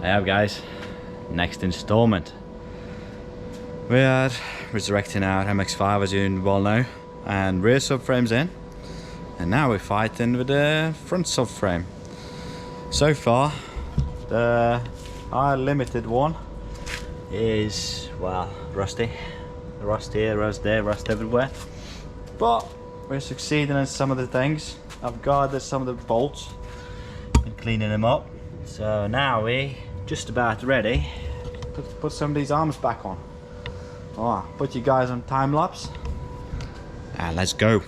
Hey guys, next installment. We are resurrecting our MX5 as you well know, and rear subframe's in, and now we're fighting with the front subframe. So far, our limited one is, well, rusty. Rust here, rust there, rust everywhere. But we're succeeding in some of the things. I've guarded some of the bolts and cleaning them up. So now we just about ready to put some of these arms back on. Put you guys on time lapse and let's go.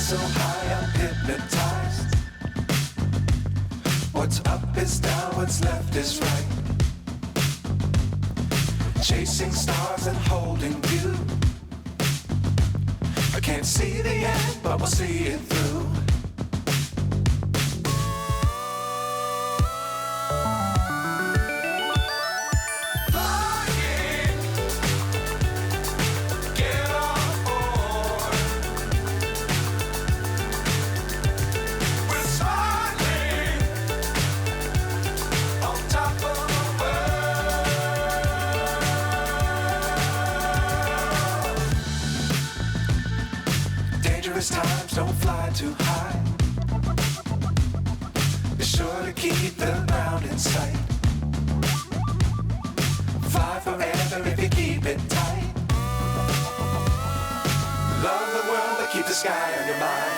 So high I'm hypnotized. What's up is down, what's left is right. Chasing stars and holding you. I can't see the end, but we'll see it through. Times don't fly too high. Be sure to keep the ground in sight. Fly forever if you keep it tight. Love the world but keep the sky on your mind.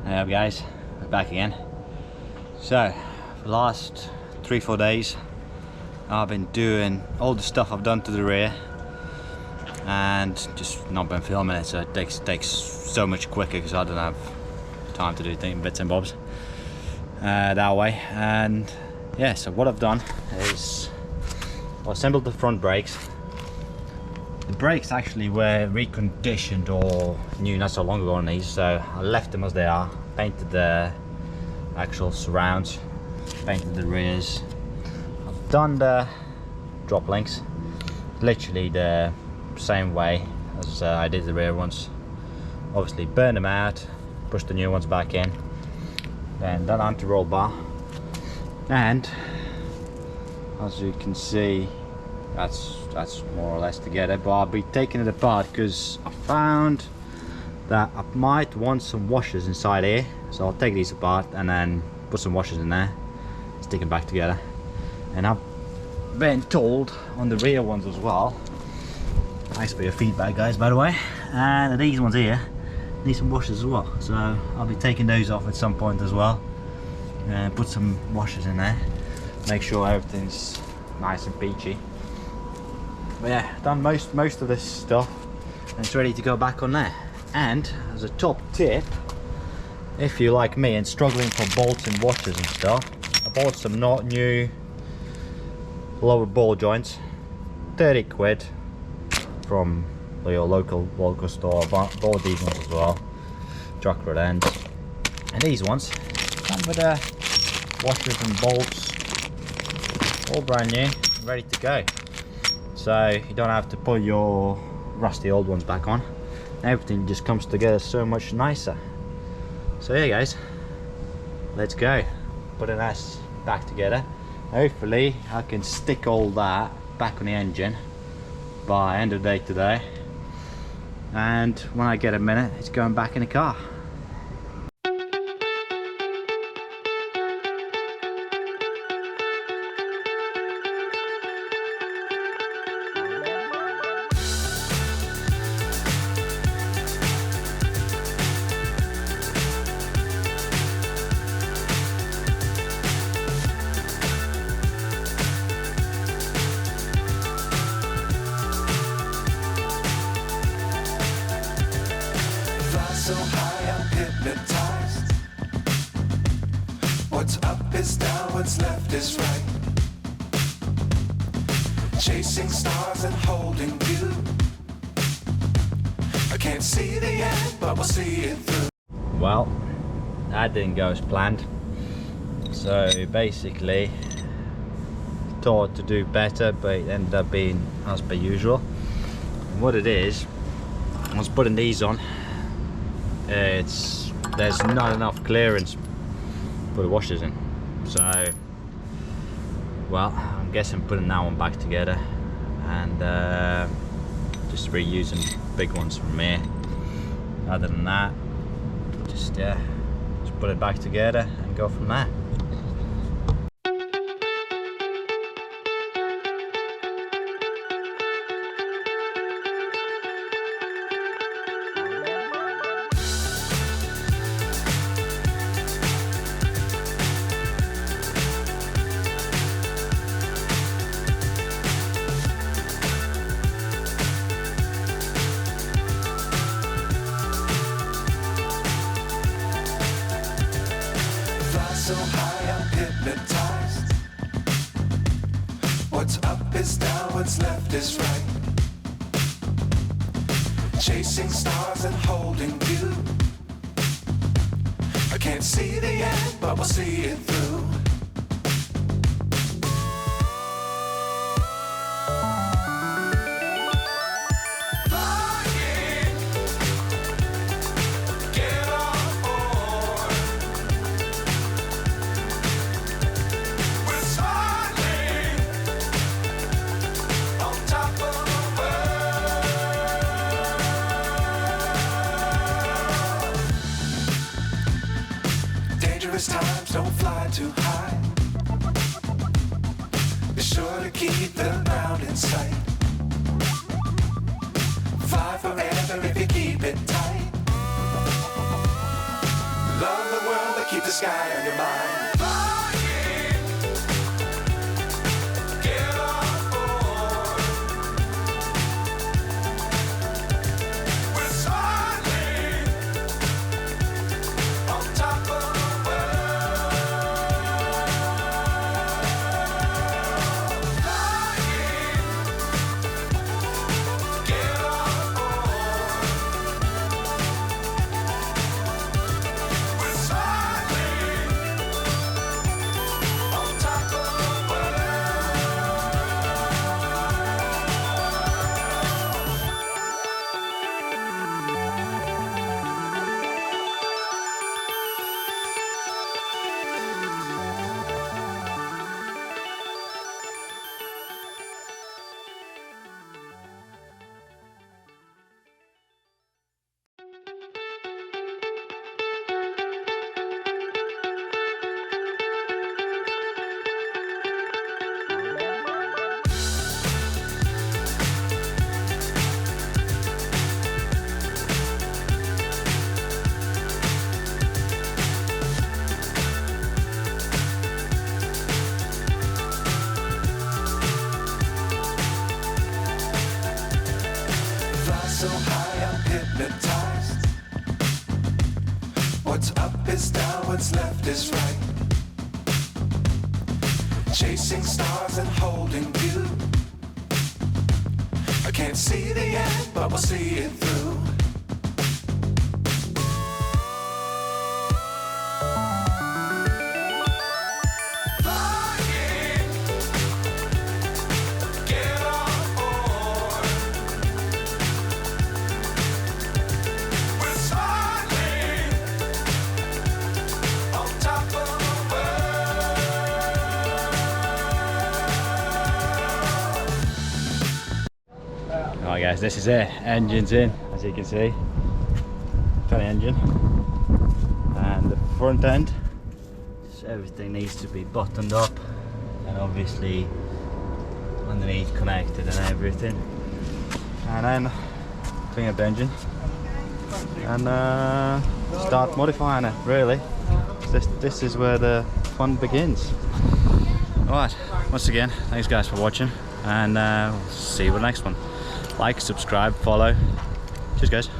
Hey guys, we're back again. So, for the last 3-4 days I've been doing all the stuff I've done to the rear and just not been filming it, so it takes so much quicker because I don't have time to do bits and bobs that way. And yeah, so what I've done is I assembled the front brakes. The brakes actually were reconditioned or new not so long ago on these, so I left them as they are, painted the actual surrounds, painted the rears. I've done the drop links literally the same way as I did the rear ones. Obviously burn them out, push the new ones back in, then done anti-roll bar, and as you can see that's more or less together, but I'll be taking it apart because I found that I might want some washers inside here, so I'll take these apart and then put some washers in there, stick them back together. And I've been told on the rear ones as well, thanks for your feedback guys by the way, and these ones here need some washers as well, so I'll be taking those off at some point as well and put some washers in there, make sure everything's nice and peachy. But yeah, done most of this stuff and it's ready to go back on there. And as a top tip, if you're like me and struggling for bolts and washers and stuff, I bought some not new lower ball joints, 30 quid from your local store. I bought these ones as well, chocolate ends, and these ones come with washers and bolts, all brand new, ready to go. So you don't have to put your rusty old ones back on. Everything just comes together so much nicer. So yeah guys, let's go. Putting us back together. Hopefully I can stick all that back on the engine by end of day today, and when I get a minute it's going back in the car. So high I'm hypnotized. What's up is down, what's left is right. Chasing stars and holding you. I can't see the end, but we'll see it through. Well, that didn't go as planned. So basically thought to do better, but it ended up being as per usual. And what it is, I was putting these on. There's not enough clearance for the washers in, so well, I'm guessing putting that one back together and just reusing big ones from here. Other than that, just put it back together and go from there. So high I'm hypnotized. What's up is down, what's left is right. Chasing stars and holding you. I can't see the end, but we'll see it through. Times don't fly too high. Be sure to keep the ground in sight. Fly forever if you keep it tight. Love the world, but keep the sky on your mind. So high I'm hypnotized. What's up is down, what's left is right. Chasing stars and holding you. I can't see the end, but we'll see it through. guys, this is it. Engine's in, as you can see. Funny engine. And the front end, just everything needs to be buttoned up, and obviously underneath connected and everything. And then clean up the engine and start modifying it, really. This is where the fun begins. Alright, once again, thanks guys for watching, and we'll see you with the next one. Like, subscribe, follow. Cheers guys.